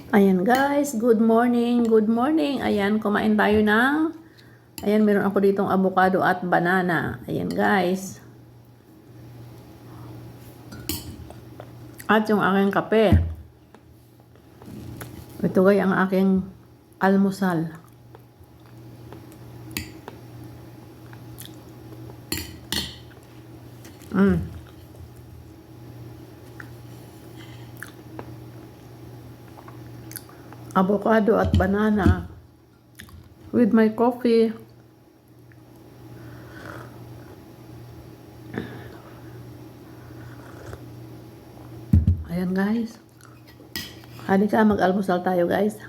Ayan guys, good morning, good morning. Ayan, kumain tayo ng, ayan, meron ako ditong avocado at banana. Ayan guys. At yung aking kape. Ito guys ang aking almusal. Avocado at banana with my coffee. Ayan guys. Halika mag-almusal tayo guys.